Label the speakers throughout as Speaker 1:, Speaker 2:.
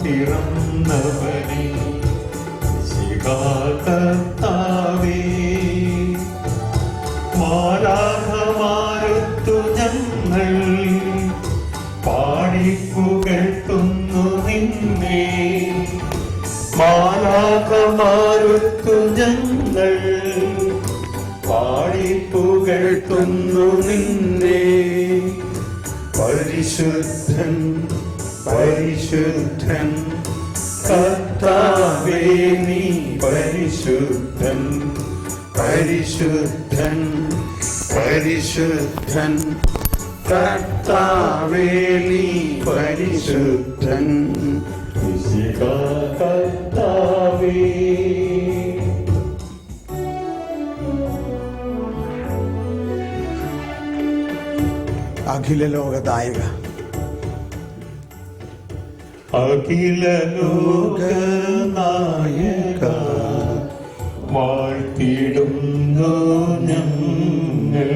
Speaker 1: പിറന്നവനെ കർത്താവേ, മാലാഖമാരൊത്തു ഞങ്ങൾ പാടിപ്പുകഴ്ത്തുന്നു നിന്നെ. മാലാഖമാരൊത്തു ഞങ്ങൾ പാടിപ്പുകഴ്ത്തുന്നു നിന്നെ. പരിശുദ്ധൻ പരിശുദ്ധൻ കർത്താവേ, നീ പരിശുദ്ധൻ പരിശുദ്ധൻ പരിശുദ്ധൻ കർത്താവേ, നീ പരിശുദ്ധൻ കർത്താവേ.
Speaker 2: അഖില ലോകദായക,
Speaker 1: അഖില ലോകനായക, വാഴ്ത്തിടുന്നു ഞങ്ങൾ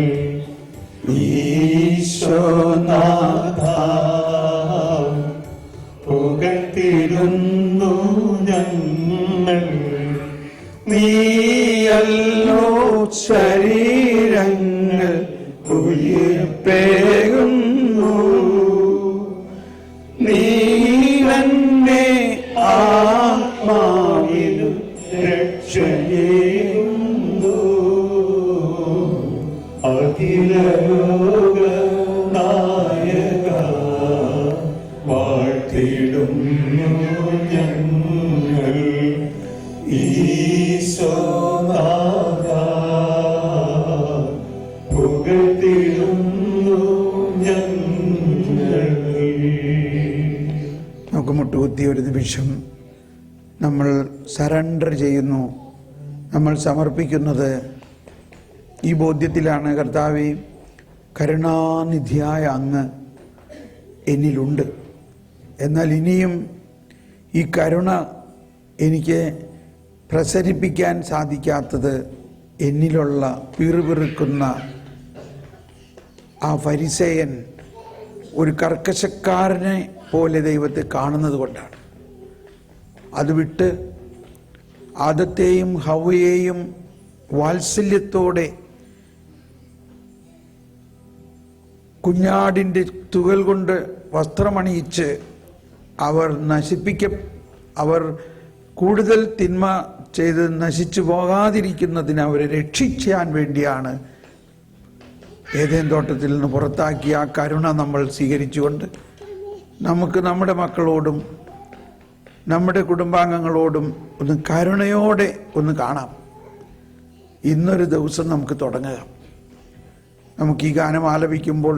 Speaker 1: ഈശോനാഥ, പുകഴ്ത്തിടുന്നു ഞങ്ങൾ.
Speaker 2: നീയല്ലോ ശരീരങ്ങൾ ഉയിർപ്പേകുന്നു, നീ തന്നെ ആത്മാവിലും രക്ഷയേകുന്നു.
Speaker 1: അഖില ലോകനായക, വാഴ്ത്തിടുന്നു ഞങ്ങൾ ഈശോനാഥ, പുകഴ്ത്തിടുന്നു ഞങ്ങൾ.
Speaker 2: നമുക്ക് മുട്ടുകുത്തി ഒരു നിമിഷം നമ്മൾ സറണ്ടർ ചെയ്യുന്നു. നമ്മൾ സമർപ്പിക്കുന്നത് ഈ ബോധ്യത്തിലാണ്. കർത്താവേ, കരുണാനിധിയായ അങ്ങ് എന്നിലുണ്ട്. എന്നാൽ ഇനിയും ഈ കരുണ എനിക്ക് പ്രസരിപ്പിക്കാൻ സാധിക്കാത്തത് എന്നിലുള്ള പിറുപിറുക്കുന്ന ആ ഫരിസേയൻ ഒരു കർക്കശക്കാരനെ പോലെ ദൈവത്തെ കാണുന്നത് കൊണ്ടാണ്. അത് വിട്ട് ആദത്തെയും ഹവ്വയെയും വാത്സല്യത്തോടെ കുഞ്ഞാടിൻ്റെ തുകൽ കൊണ്ട് വസ്ത്രമണിയിച്ച് അവർ കൂടുതൽ തിന്മ ചെയ്ത് നശിച്ചു പോകാതിരിക്കുന്നതിന് അവരെ രക്ഷിക്കാൻ വേണ്ടിയാണ് ഏദേൻ തോട്ടത്തിൽ നിന്ന് പുറത്താക്കിയ ആ കരുണ നമ്മൾ സ്വീകരിച്ചുകൊണ്ട് നമുക്ക് നമ്മുടെ മക്കളോടും നമ്മുടെ കുടുംബാംഗങ്ങളോടും ഒന്ന് കരുണയോടെ ഒന്ന് കാണാം. ഇന്നൊരു ദിവസം നമുക്ക് തുടങ്ങുക. നമുക്ക് ഈ ഗാനം ആലപിക്കുമ്പോൾ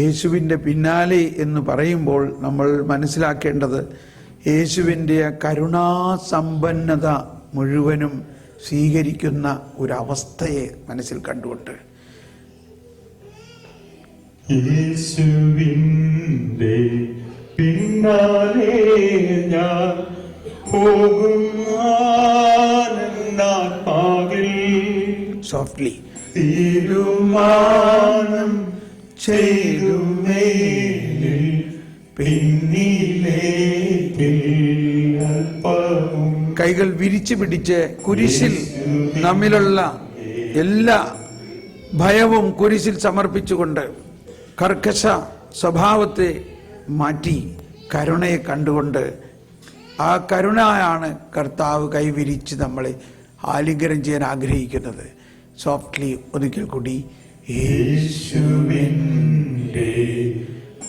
Speaker 2: യേശുവിൻ്റെ പിന്നാലെ എന്ന് പറയുമ്പോൾ നമ്മൾ മനസ്സിലാക്കേണ്ടത് യേശുവിൻ്റെ കരുണാസമ്പന്നത മുഴുവനും സ്വീകരിക്കുന്ന ഒരവസ്ഥയെ മനസ്സിൽ കണ്ടുകൊണ്ട്
Speaker 1: യേശുവിൻ്റെ പിന്നാലെ ഞാൻ പോകുന്നാത്മാവിൽ
Speaker 2: സോഫ്റ്റ്ലി
Speaker 1: തീരുമാനം ചെയ്തുമേലിൽ പിന്നിലേക്ക്
Speaker 2: കൈകൾ വിരിച്ചു പിടിച്ച് കുരിശിൽ നമ്മിലുള്ള എല്ലാ ഭയവും കുരിശിൽ സമർപ്പിച്ചുകൊണ്ട് കർക്കശ സ്വഭാവത്തെ മാറ്റി കരുണയെ കണ്ടുകൊണ്ട് ആ കരുണയാണ് കർത്താവ് കൈവിരിച്ച് നമ്മളെ ആലിംഗനം ചെയ്യാൻ ആഗ്രഹിക്കുന്നത്. സോഫ്റ്റ്ലി ഒരിക്കൽ കൂടി
Speaker 1: യേശുവിൻ്റെ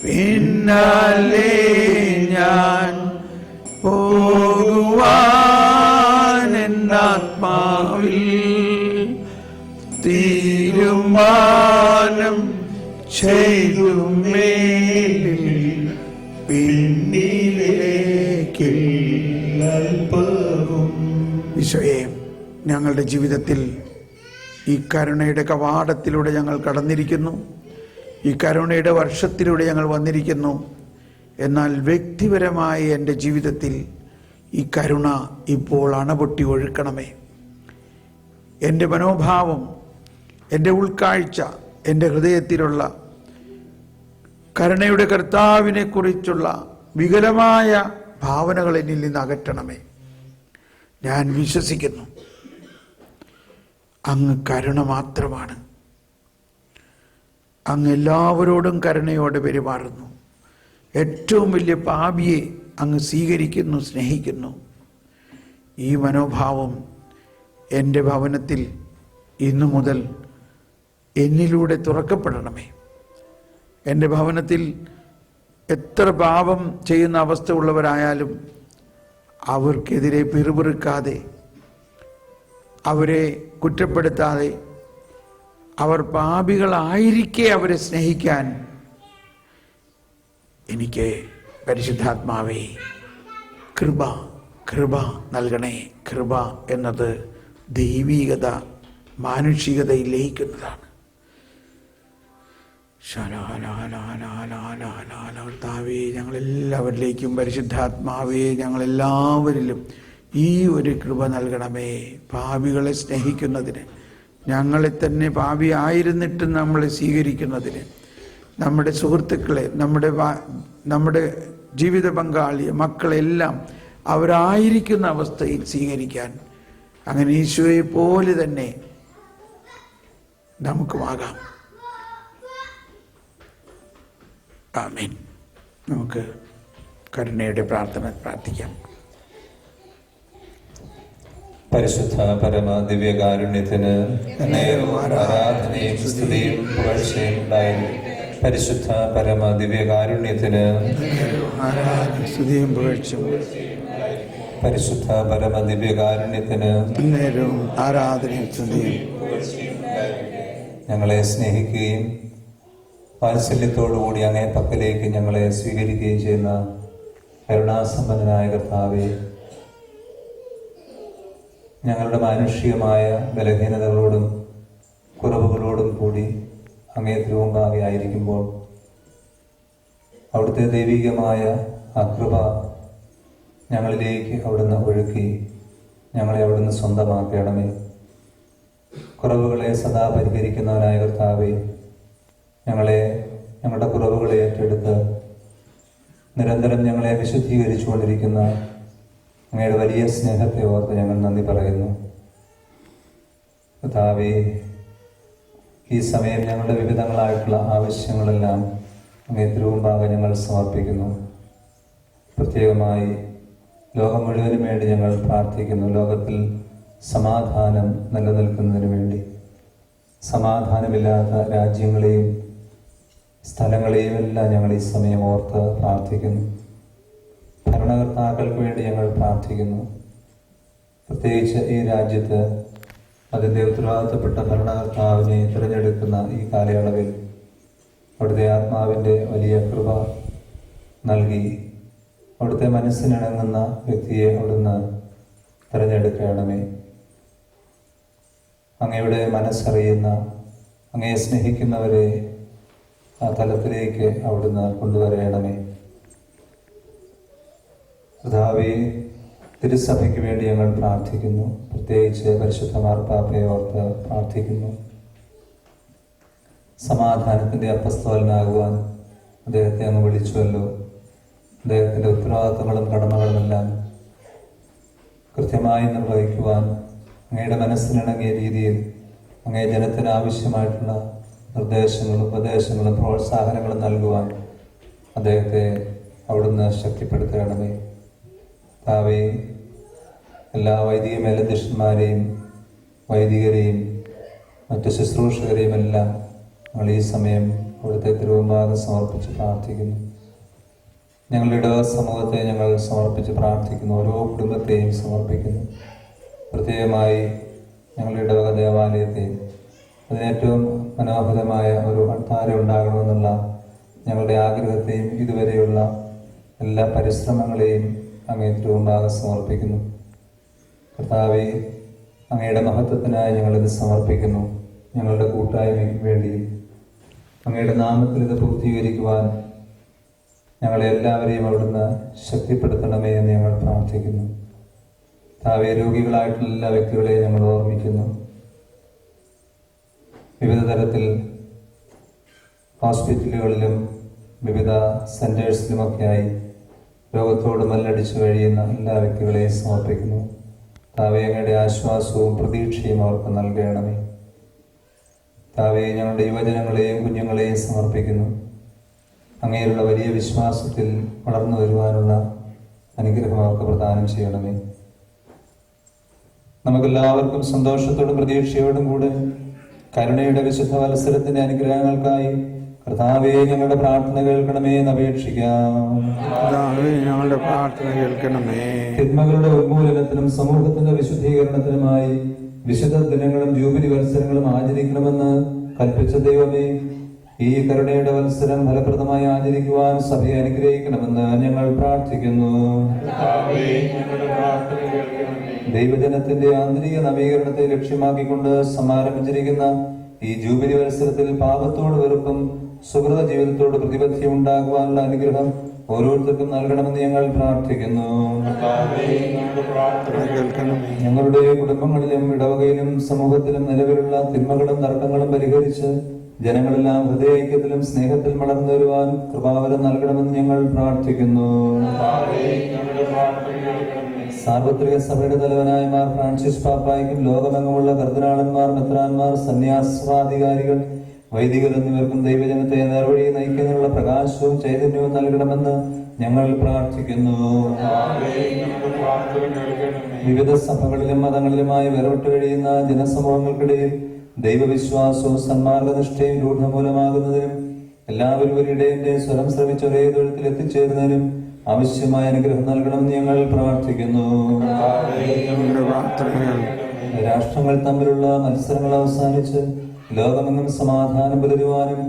Speaker 2: പിന്നാലെ ഞാൻ പോകുവാൻ എന്നാത്മാവിൽ തീരുമാനം ചെയ്തു മേലിൽ പിന്നിലേക്ക് ഈശോയെ, ഞങ്ങളുടെ ജീവിതത്തിൽ ഈ കരുണയുടെ കവാടത്തിലൂടെ ഞങ്ങൾ കടന്നിരിക്കുന്നു. ഈ കരുണയുടെ വർഷത്തിലൂടെ ഞങ്ങൾ വന്നിരിക്കുന്നു. എന്നാൽ വ്യക്തിപരമായ എൻ്റെ ജീവിതത്തിൽ ഈ കരുണ ഇപ്പോൾ അണപൊട്ടി ഒഴുക്കണമേ. എൻ്റെ മനോഭാവം, എൻ്റെ ഉൾക്കാഴ്ച, എൻ്റെ ഹൃദയത്തിലുള്ള കരുണയുടെ കർത്താവിനെ കുറിച്ചുള്ള വികലമായ ഭാവനകൾ എന്നിൽ നിന്ന് അകറ്റണമേ. ഞാൻ വിശ്വസിക്കുന്നു അങ്ങ് കരുണ മാത്രമാണ്. അങ്ങ് എല്ലാവരോടും കരുണയോടെ പെരുമാറുന്നു. ഏറ്റവും വലിയ പാപിയെ അങ്ങ് സ്വീകരിക്കുന്നു, സ്നേഹിക്കുന്നു. ഈ മനോഭാവം എൻ്റെ ഭവനത്തിൽ ഇന്നു മുതൽ എന്നിലൂടെ തുറക്കപ്പെടണമേ. എൻ്റെ ഭവനത്തിൽ എത്ര പാപം ചെയ്യുന്ന അവസ്ഥ ഉള്ളവരായാലും അവർക്കെതിരെ പിറുപിറുക്കാതെ, അവരെ കുറ്റപ്പെടുത്താതെ, അവർ പാപികളായിരിക്കെ അവരെ സ്നേഹിക്കാൻ എനിക്ക് പരിശുദ്ധാത്മാവേ കൃപ നൽകണേ. കൃപ എന്നത് ദൈവീകത, മാനുഷികതയിൽ ലയിക്കുന്നതാണ്. കർത്താവേ, ഞങ്ങളെല്ലാവരിലേക്കും പരിശുദ്ധാത്മാവേ, ഞങ്ങളെല്ലാവരിലും ഈ ഒരു കൃപ നൽകണമേ. പാപികളെ സ്നേഹിക്കുന്നതിന്, ഞങ്ങളെ തന്നെ പാപി ആയിരുന്നിട്ടും നമ്മളെ സ്വീകരിക്കുന്നതിന്, നമ്മുടെ സുഹൃത്തുക്കളെ, നമ്മുടെ ജീവിത പങ്കാളിയെ, മക്കളെല്ലാം അവരായിരിക്കുന്ന അവസ്ഥയിൽ സ്വീകരിക്കാൻ അങ്ങനെ ഈശോയെ പോലെ തന്നെ നമുക്കുമാകാം. ആമേൻ. നമുക്ക് കരുണയുടെ പ്രാർത്ഥന പ്രാർത്ഥിക്കാം.
Speaker 3: പരിശുദ്ധ പരമ ദിവ്യകാരുണ്യത്തിന് ആരാധനയും സ്തുതിയും പുകഴ്ചയും ഉണ്ടായിരുന്നു. പരിശുദ്ധ പരമ ദിവ്യകാരുണ്യത്തിന്
Speaker 2: ആരാധനയും സ്തുതിയും പുകഴ്ചയും.
Speaker 3: പരിശുദ്ധ പരമ ദിവ്യകാരുണ്യത്തിന്
Speaker 2: ആരാധനയും സ്തുതിയും.
Speaker 3: ഞങ്ങളെ സ്നേഹിക്കുകയും വാത്സല്യത്തോടുകൂടി അങ്ങേ പക്കലേക്ക് ഞങ്ങളെ സ്വീകരിക്കുകയും ചെയ്യുന്ന കരുണാസമ്പന്നനായ കർത്താവേ, ഞങ്ങളുടെ മാനുഷികമായ ബലഹീനതകളോടും കുറവുകളോടും കൂടി അങ്ങേ തിരുമുമ്പാകെ ആയിരിക്കുമ്പോൾ അവിടുത്തെ ദൈവികമായ ആ കൃപ ഞങ്ങളിലേക്ക് അവിടുന്ന് ഒഴുക്കി ഞങ്ങളെ അവിടുന്ന് സ്വന്തമാക്കണമേ. കുറവുകളെ സദാ പരിഹരിക്കുന്നവനായ കർത്താവേ, ഞങ്ങളുടെ കുറവുകളെ ഏറ്റെടുത്ത് നിരന്തരം ഞങ്ങളെ വിശുദ്ധീകരിച്ചുകൊണ്ടിരിക്കുന്ന അങ്ങയുടെ വലിയ സ്നേഹത്തെ ഓർത്ത് ഞങ്ങൾ നന്ദി പറയുന്നു. കർത്താവേ, ഈ സമയം ഞങ്ങളുടെ വിവിധങ്ങളായിട്ടുള്ള ആവശ്യങ്ങളെല്ലാം അങ്ങേ തിരുമുമ്പാകെ ഞങ്ങൾ സമർപ്പിക്കുന്നു. പ്രത്യേകമായി ലോകം മുഴുവനും വേണ്ടി ഞങ്ങൾ പ്രാർത്ഥിക്കുന്നു. ലോകത്തിൽ സമാധാനം നിലനിൽക്കുന്നതിന് വേണ്ടി, സമാധാനമില്ലാത്ത രാജ്യങ്ങളെയും സ്ഥലങ്ങളെയും എല്ലാം ഞങ്ങൾ ഈ സമയം ഓർത്ത് പ്രാർത്ഥിക്കുന്നു. ഭരണകർത്താക്കൾക്ക് വേണ്ടി ഞങ്ങൾ പ്രാർത്ഥിക്കുന്നു. പ്രത്യേകിച്ച് ഈ രാജ്യത്ത് അതിൻ്റെ ഉത്തരവാദിത്തപ്പെട്ട ഭരണകർത്താവിനെ തിരഞ്ഞെടുക്കുന്ന ഈ കാലയളവിൽ അവിടുത്തെ ആത്മാവിൻ്റെ വലിയ കൃപ നൽകി അവിടുത്തെ മനസ്സിനിണങ്ങുന്ന വ്യക്തിയെ അവിടുന്ന് തിരഞ്ഞെടുക്കണമേ. അങ്ങയുടെ മനസ്സറിയുന്ന, അങ്ങയെ സ്നേഹിക്കുന്നവരെ ആ തലത്തിലേക്ക് അവിടുന്ന് കൊണ്ടുവരണമേ. കർത്താവേ, തിരുസഭയ്ക്ക് വേണ്ടി ഞങ്ങൾ പ്രാർത്ഥിക്കുന്നു. പ്രത്യേകിച്ച് പരിശുദ്ധ മാർപ്പാപ്പയെ ഓർത്ത് പ്രാർത്ഥിക്കുന്നു. സമാധാനത്തിൻ്റെ അപ്പസ്തോലനാകുവാൻ അദ്ദേഹത്തെ അങ്ങ് വിളിച്ചുവല്ലോ. അദ്ദേഹത്തിൻ്റെ ഉത്തരവാദിത്തങ്ങളും കടമകളുമെല്ലാം കൃത്യമായി നിർവഹിക്കുവാൻ അങ്ങയുടെ മനസ്സിനിണങ്ങിയ രീതിയിൽ അങ്ങേ ജനത്തിന് ആവശ്യമായിട്ടുള്ള നിർദ്ദേശങ്ങളും ഉപദേശങ്ങളും പ്രോത്സാഹനങ്ങളും നൽകുവാൻ അദ്ദേഹത്തെ അവിടുന്ന് ശക്തിപ്പെടുത്തണമേ. താവേ, എല്ലാ വൈദിക മേലധ്യക്ഷന്മാരെയും വൈദികരെയും മറ്റ് ശുശ്രൂഷകരെയും എല്ലാം ഞങ്ങൾ ഈ സമയം അവിടുത്തെ തിരുമുമ്പാകെ സമർപ്പിച്ച് പ്രാർത്ഥിക്കുന്നു. ഞങ്ങളുടെ ഇടവ സമൂഹത്തെ ഞങ്ങൾ സമർപ്പിച്ച് പ്രാർത്ഥിക്കുന്നു. ഓരോ കുടുംബത്തെയും സമർപ്പിക്കുന്നു. പ്രത്യേകമായി ഞങ്ങളുടെ ഇടവക ദേവാലയത്തെയും അതിനേറ്റവും മനോഹരമായ ഒരു അൾത്താരം ഉണ്ടാകണമെന്നുള്ള ഞങ്ങളുടെ ആഗ്രഹത്തെയും ഇതുവരെയുള്ള എല്ലാ പരിശ്രമങ്ങളെയും അങ്ങേ തിരുമുമ്പാകെ സമർപ്പിക്കുന്നു. കർത്താവേ, അങ്ങയുടെ മഹത്വത്തിനായി ഞങ്ങളിത് സമർപ്പിക്കുന്നു. ഞങ്ങളുടെ കൂട്ടായ്മയ്ക്ക് വേണ്ടി അങ്ങയുടെ നാമത്തിൽ ഇത് പൂർത്തീകരിക്കുവാൻ ഞങ്ങളെ എല്ലാവരെയും അവിടുന്ന് ശക്തിപ്പെടുത്തണമേ എന്ന് ഞങ്ങൾ പ്രാർത്ഥിക്കുന്നു. കർത്താവേ, രോഗികളായിട്ടുള്ള എല്ലാ വ്യക്തികളെയും ഞങ്ങൾ ഓർമ്മിക്കുന്നു. വിവിധ തരത്തിൽ ഹോസ്പിറ്റലുകളിലും വിവിധ സെൻറ്റേഴ്സിലുമൊക്കെയായി രോഗത്തോട് മല്ലടിച്ചു കഴിയുന്ന എല്ലാ വ്യക്തികളെയും സമർപ്പിക്കുന്നു. താവേങ്ങയുടെ ആശ്വാസവും പ്രതീക്ഷയും അവർക്ക് നൽകണമേ. താവേ, ഞങ്ങളുടെ യുവജനങ്ങളെയും കുഞ്ഞുങ്ങളെയും സമർപ്പിക്കുന്നു. അങ്ങേയുള്ള വലിയ വിശ്വാസത്തിൽ വളർന്നു വരുവാനുള്ള അനുഗ്രഹം അവർക്ക് പ്രദാനം ചെയ്യണമേ. നമുക്കെല്ലാവർക്കും സന്തോഷത്തോടും പ്രതീക്ഷയോടും കൂടെ കരുണയുടെ വിശുദ്ധ വത്സരത്തിന്റെ അനുഗ്രഹങ്ങൾക്കായി കർത്താവേ, ഞങ്ങളുടെ പ്രാർത്ഥന കേൾക്കണമേ എന്ന് അപേക്ഷിക്കാം.
Speaker 2: ഞങ്ങളുടെ പ്രാർത്ഥന കേൾക്കണമേ.
Speaker 3: തിന്മകളുടെ ഉന്മൂലനത്തിനും സമൂഹത്തിന്റെ വിശുദ്ധീകരണത്തിനുമായി വിശുദ്ധ ദിനങ്ങളും ജൂബിലി വത്സരങ്ങളും ആചരിക്കണമെന്ന് കൽപ്പിച്ച ദൈവമേ, ഈ കരുണയുടെ വത്സരം ഫലപ്രദമായി ആചരിക്കുവാൻ സഭയെ അനുഗ്രഹിക്കണമെന്ന് ഞങ്ങൾ പ്രാർത്ഥിക്കുന്നു. ദൈവജനത്തിന്റെ ആന്തരിക നവീകരണത്തെ ലക്ഷ്യമാക്കിക്കൊണ്ട് സമാരംഭിച്ചിരിക്കുന്ന ഈ ജൂബിലി വത്സരത്തിൽ പാപത്തോട് വെറുപ്പും സുഹൃത ജീവിതത്തോട് പ്രതിബദ്ധത ഉണ്ടാകുവാനുള്ള അനുഗ്രഹം ഓരോരുത്തർക്കും നൽകണമെന്ന് ഞങ്ങൾ പ്രാർത്ഥിക്കുന്നു. ഞങ്ങളുടെ കുടുംബങ്ങളിലും ഇടവകയിലും സമൂഹത്തിലും നിലവിലുള്ള തിന്മകളും തർക്കങ്ങളും പരിഹരിച്ച് ജനങ്ങളെല്ലാം ഹൃദയൈക്യത്തിലും സ്നേഹത്തിലും വളർന്നു വരുവാൻ കൃപാവരം നൽകണമെന്ന് ഞങ്ങൾ പ്രാർത്ഥിക്കുന്നു. സാർവത്രിക സഭയുടെ തലവനായ മാർ ഫ്രാൻസിസ് പാപ്പായ്ക്കും ലോകമെങ്ങുമുള്ള കർദിനാളന്മാർ, മെത്രാന്മാർ, സന്യാസാധികാരികൾ, വൈദികർ എന്നിവർക്കും ദൈവജനത്തെ നേർവഴി നയിക്കുന്നതിനുള്ള പ്രകാശവും ചൈതന്യവും നൽകണമെന്ന് ഞങ്ങൾ പ്രാർത്ഥിക്കുന്നു. വിവിധ സഭകളിലും മതങ്ങളിലുമായി വേർപെട്ട് കഴിയുന്ന ജനസമൂഹങ്ങൾക്കിടയിൽ ദൈവവിശ്വാസവും സന്മാർഗനിഷ്ഠയും രൂഢമൂലമാകുന്നതിനും എല്ലാവരും ഒരിടയന്റെ സ്വരം ശ്രമിച്ച് ഒരേ തൊഴുത്തിൽ എത്തിച്ചേരുന്നതിനും ആവശ്യമായ അനുഗ്രഹം നൽകണമെന്ന് ഞങ്ങൾ പ്രാർത്ഥിക്കുന്നു. രാഷ്ട്രങ്ങൾ തമ്മിലുള്ള മത്സരങ്ങൾ അവസാനിച്ച് ലോകമെങ്ങും സമാധാനം പുലരുവാനും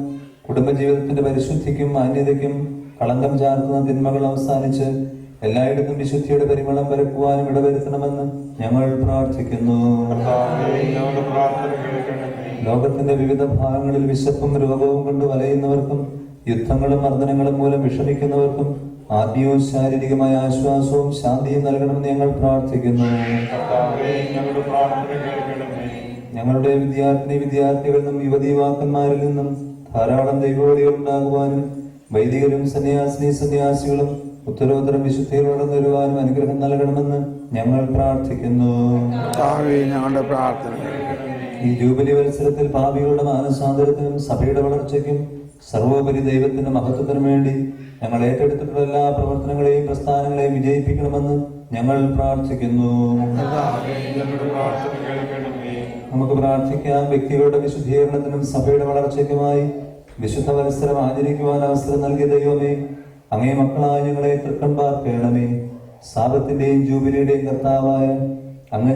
Speaker 3: കുടുംബജീവിതത്തിന്റെ പരിശുദ്ധിക്കും മാന്യതയ്ക്കും കളങ്കം ചാർത്തുന്ന തിന്മകൾ അവസാനിച്ച് എല്ലായിടത്തും വിശുദ്ധിയുടെ പരിമളം പരക്കുവാനും ഇടവരുത്തണമെന്ന് ഞങ്ങൾ പ്രാർത്ഥിക്കുന്നു. ലോകത്തിന്റെ വിവിധ ഭാഗങ്ങളിൽ വിശപ്പും രോഗവും കൊണ്ട് വലയുന്നവർക്കും യുദ്ധങ്ങളും മർദ്ദനങ്ങളും മൂലം വിഷമിക്കുന്നവർക്കും ആത്മീയവും ശാരീരികമായ ആശ്വാസവും ശാന്തിയും നൽകണമെന്ന് ഞങ്ങൾ പ്രാർത്ഥിക്കുന്നു. ഞങ്ങളുടെ വിദ്യാർത്ഥികളിൽ നിന്നും യുവതീവാക്കന്മാരിൽ നിന്നും ധാരാളം ദൈവവിളികൾ ഉണ്ടാകുവാനും വൈദികരും സന്യാസിനികളും ഉത്തരോത്തരം വിശുദ്ധിയിൽ വളർന്നു വരുവാനും അനുഗ്രഹം നൽകണമെന്ന് ഞങ്ങൾ പ്രാർത്ഥിക്കുന്നു.
Speaker 2: ഞങ്ങളുടെ പ്രാർത്ഥന
Speaker 3: ഈ ജൂബിലി വത്സരത്തിൽ പാപികളുടെ മാനസാന്തരത്തിനും സഭയുടെ വളർച്ചയ്ക്കും സർവോപരി ദൈവത്തിന്റെ മഹത്വത്തിനും വേണ്ടി ഞങ്ങൾ ഏറ്റെടുത്തിട്ടുള്ള എല്ലാ പ്രവർത്തനങ്ങളെയും പ്രസ്ഥാനങ്ങളെയും വിജയിപ്പിക്കണമെന്ന് ഞങ്ങൾ പ്രാർത്ഥിക്കുന്നു. നമുക്ക് പ്രാർത്ഥിക്കാം. വ്യക്തികളുടെ വിശുദ്ധീകരണത്തിനും സഭയുടെ വളർച്ചയ്ക്കുമായി വിശുദ്ധ വത്സരം ആചരിക്കുവാൻ അവസരം നൽകിയ ദൈവമേ, അങ്ങേ മക്കളായ ഞങ്ങളെ തൃക്കൺ പാർക്കണമേ. സാപത്തിന്റെയും ജൂബിലിയുടെയും കർത്താവായ അങ്ങ്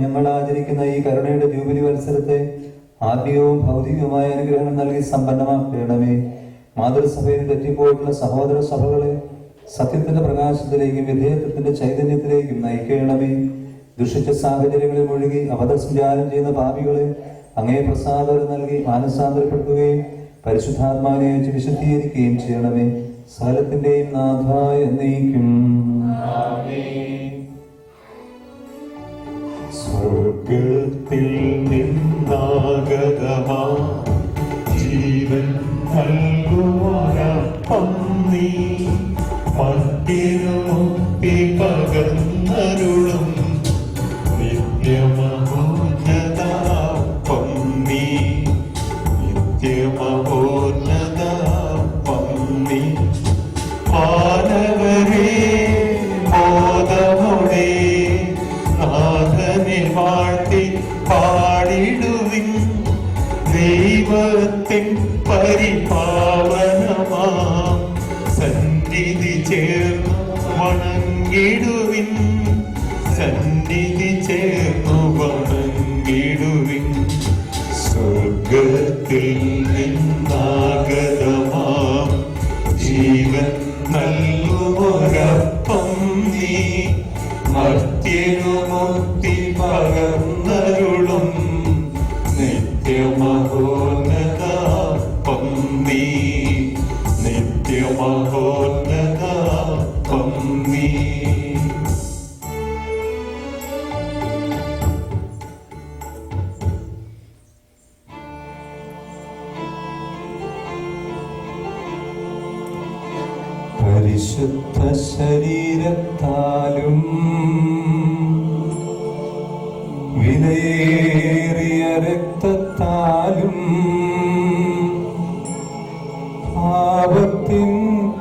Speaker 3: ഞങ്ങൾ ആചരിക്കുന്ന ഈ കരുണയുടെ ജൂബിലി വത്സരത്തെ ആത്മീയവും ഭൗതികവുമായ അനുഗ്രഹങ്ങൾ നൽകി സമ്പന്നമാക്കണമേ. മാതൃസഭയിൽ തെറ്റിപ്പോയിട്ടുള്ള സഹോദര സഭകളെ സത്യത്തിന്റെ പ്രകാശത്തിലേക്കും വിധേയത്വത്തിന്റെ ചൈതന്യത്തിലേക്കും നയിക്കണമേ. ദുഷിച്ച സാഹചര്യങ്ങളിൽ മുഴുകി അബദ്ധസഞ്ചാരം ചെയ്യുന്ന പാപികളെ അങ്ങേ പ്രസാദം നൽകി മാനസാന്തരപ്പെടുത്തുകയും പരിശുദ്ധാത്മാവിനെ വെച്ച് വിശുദ്ധീകരിക്കുകയും ചെയ്യണമേ. സകലത്തിന്റെയും നാഥായ എന്നേക്കും.
Speaker 1: സ്വർഗത്തിൽ നിന്നാഗതമാ ജീവൻ നൽകുവാനപ്പം നീ മർത്യനുമുക്തി പകർന്നരുളും നിത്യമഹോന്നതാപ്പം നീ നിത്യമഹോന്നതാപ്പം നീ മാനവരേ ബോധമോടെ നാഥനെ വാഴ്ത്തി പാടിടുവിൻ ദൈവത്തിൻ പരിപാവനമാം സന്നിധി ചേർന്നു വണങ്ങിടുവിൻ സന്നിധി ചേർന്നു വണങ്ങിടുവിൻ സ്വർഗത്തിൽ നിന്നാഗതമാം ജീവൻ നൽകുമൊരപ്പം നീ മർത്യനുമുക്തി പകർന്നരുളും നിത്യമഹോന്നതാപ്പം നീ നിത്യമഹോന്നതാപ്പം നീ.
Speaker 3: പരിശുദ്ധ ശരീരത്താലും വിലയേറിയ രക്തത്താലും പാപത്തിൻ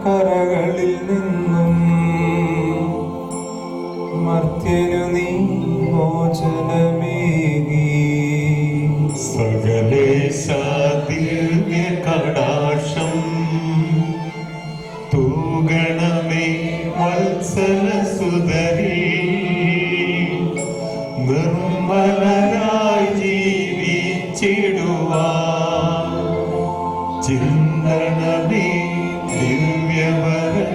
Speaker 3: കരകളിൽ നിന്നും മർത്യനു നീ മോചനമേകി.
Speaker 1: സകലേശ ദിവ്യ കടാക്ഷം തൂഗണമേ വത്സല സുതരീ, നിർമ്മലരായി ജീവിച്ചിടുവാൻ ചിന്തണമേ ദിവ്യവരങ്ങൾ.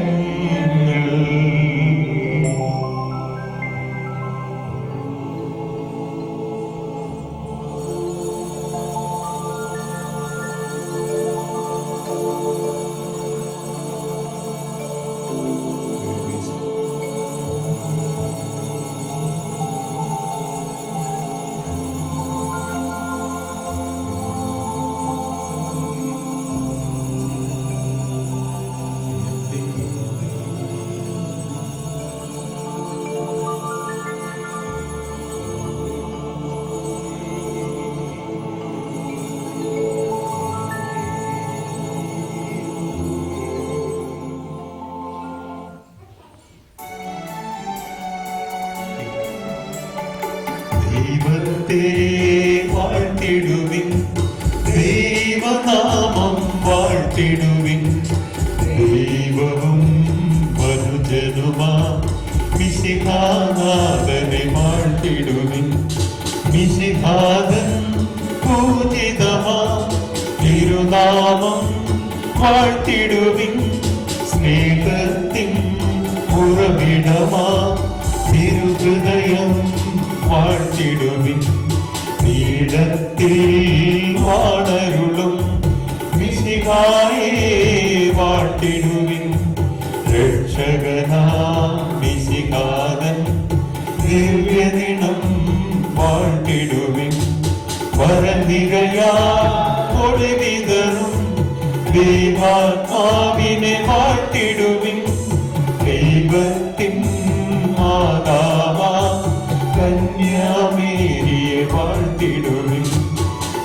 Speaker 1: ദൈവത്തെ വാഴ്ത്തിടുവിൻ, ദൈവനാമം വാഴ്ത്തിടുവിൻ. ദൈവവും മനുജനുമാ മിശിഹാനാഥനെ വാഴ്ത്തിടുവിൻ. മിശിഹാദൻ പൂജിതമാ തിരുനാമം വാഴ്ത്തിടുവിൻ. സ്നേഹത്തിൻ ഉറവിടമാ തിരുഹൃദയം വാഴ്ത്തിടുവിൻ. നീടത്തിൽ വാണരുളും മിശിഹായെ വാഴ്ത്തിടുവിൻ. രക്ഷകനാം മിശിഹാദൻ ദിവ്യദിനം വാഴ്ത്തിടുവിൻ. വരനിരയാ ഒളിവിതറും ദൈവാത്മാവിനെ വാഴ്ത്തിടുവിൻ. ദൈവത്തിൻ മാതാവാ കന്യാമേരിയെ വാഴ്ത്തിടുവിൻ.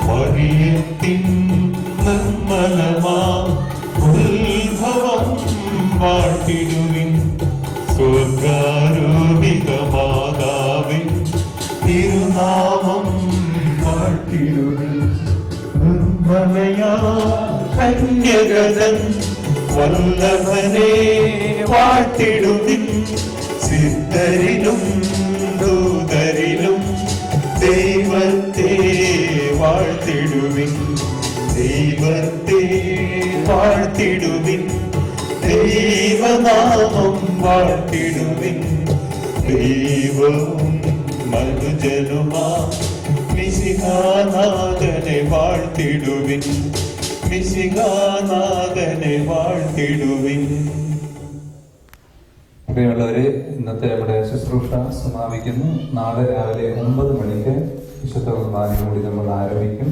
Speaker 1: മറിയത്തിൻ നിർമ്മലമാ ഉത്ഭവം വാഴ്ത്തിടുവിൻ. സ്വർഗാരോപിത മാതാവിൻ തിരുനാമം വാഴ്ത്തിടുവിൻ. നിർമ്മലയാ കന്യകതൻ വല്ലഭനെ വാഴ്ത്തിടുവിൻ. സിദ്ധരിലും ദൂതരിലും ദൈവത്തെ വാഴ്ത്തിടുവിൻ. ദൈവത്തെ വാഴ്ത്തിടുവിൻ. ദൈവനാമം വാഴ്ത്തിടുവിൻ. ദൈവവും മനുജനുമാ മിശിഹാനാഥനെ വാഴ്ത്തിടുവിൻ. മിശിഹാനാഥനെ വാഴ്ത്തിടുവിൻ.
Speaker 3: പ്രിയമുള്ളവരെ, ഇന്നത്തെ നമ്മുടെ ശുശ്രൂഷ സമാപിക്കുന്നു. നാളെ രാവിലെ 9 മണിക്ക് വിശുദ്ധ കുർബാനയും കൂടി നമ്മൾ ആരംഭിക്കും.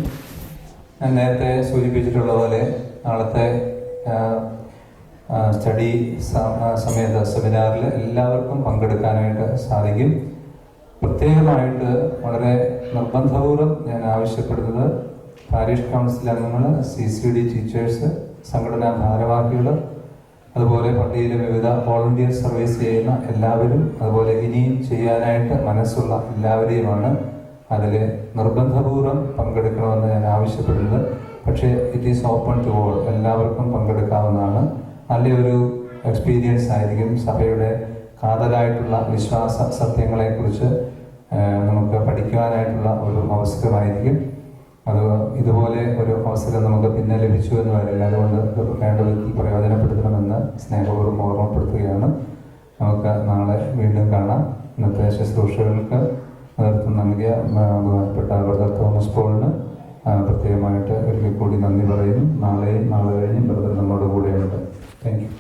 Speaker 3: ഞാൻ നേരത്തെ സൂചിപ്പിച്ചിട്ടുള്ള പോലെ നാളത്തെ സ്റ്റഡി സമയത്ത് സെമിനാറിൽ എല്ലാവർക്കും പങ്കെടുക്കാനായിട്ട് സാധിക്കും. പ്രത്യേകമായിട്ട് വളരെ നിർബന്ധപൂർവ്വം ഞാൻ ആവശ്യപ്പെടുന്നത് പാരിഷ് കൗൺസിൽ അംഗങ്ങൾ, CCD ടീച്ചേഴ്സ്, സംഘടനാ ഭാരവാഹികൾ, അതുപോലെ പള്ളിയിലെ വിവിധ വോളണ്ടിയർ സർവീസ് ചെയ്യുന്ന എല്ലാവരും, അതുപോലെ ഇനിയും ചെയ്യാനായിട്ട് മനസ്സുള്ള എല്ലാവരെയുമാണ് അതിൽ നിർബന്ധപൂർവ്വം പങ്കെടുക്കണമെന്ന് ഞാൻ ആവശ്യപ്പെടുന്നത്. പക്ഷേ it is open to all, എല്ലാവർക്കും പങ്കെടുക്കാവുന്നതാണ്. നല്ലൊരു എക്സ്പീരിയൻസ് ആയിരിക്കും. സഭയുടെ കാതലായിട്ടുള്ള വിശ്വാസ സത്യങ്ങളെക്കുറിച്ച് നമുക്ക് പഠിക്കുവാനായിട്ടുള്ള ഒരു അവസരമായിരിക്കും. അത് ഇതുപോലെ ഒരു അവസരം നമുക്ക് പിന്നെ ലഭിച്ചു എന്ന് വരില്ല. അതുകൊണ്ട് വേണ്ട വിധത്തിൽ പ്രയോജനപ്പെടുത്തണമെന്ന് സ്നേഹപൂർവ്വം ഓർമ്മപ്പെടുത്തുകയാണ്. നമുക്ക് നാളെ വീണ്ടും കാണാം. ഇന്നത്തെ ശുശ്രൂഷകൾക്ക് നേതൃത്വം നൽകിയ ബഹുമാനപ്പെട്ട ബ്രദർ തോമസ് പോളിന് പ്രത്യേകമായിട്ട് ഒരിക്കൽ കൂടി നന്ദി പറയുന്നു. നാളെയും നാളെ കഴിഞ്ഞും ബ്രദർ നമ്മോട് കൂടെയുണ്ട്. Thank you.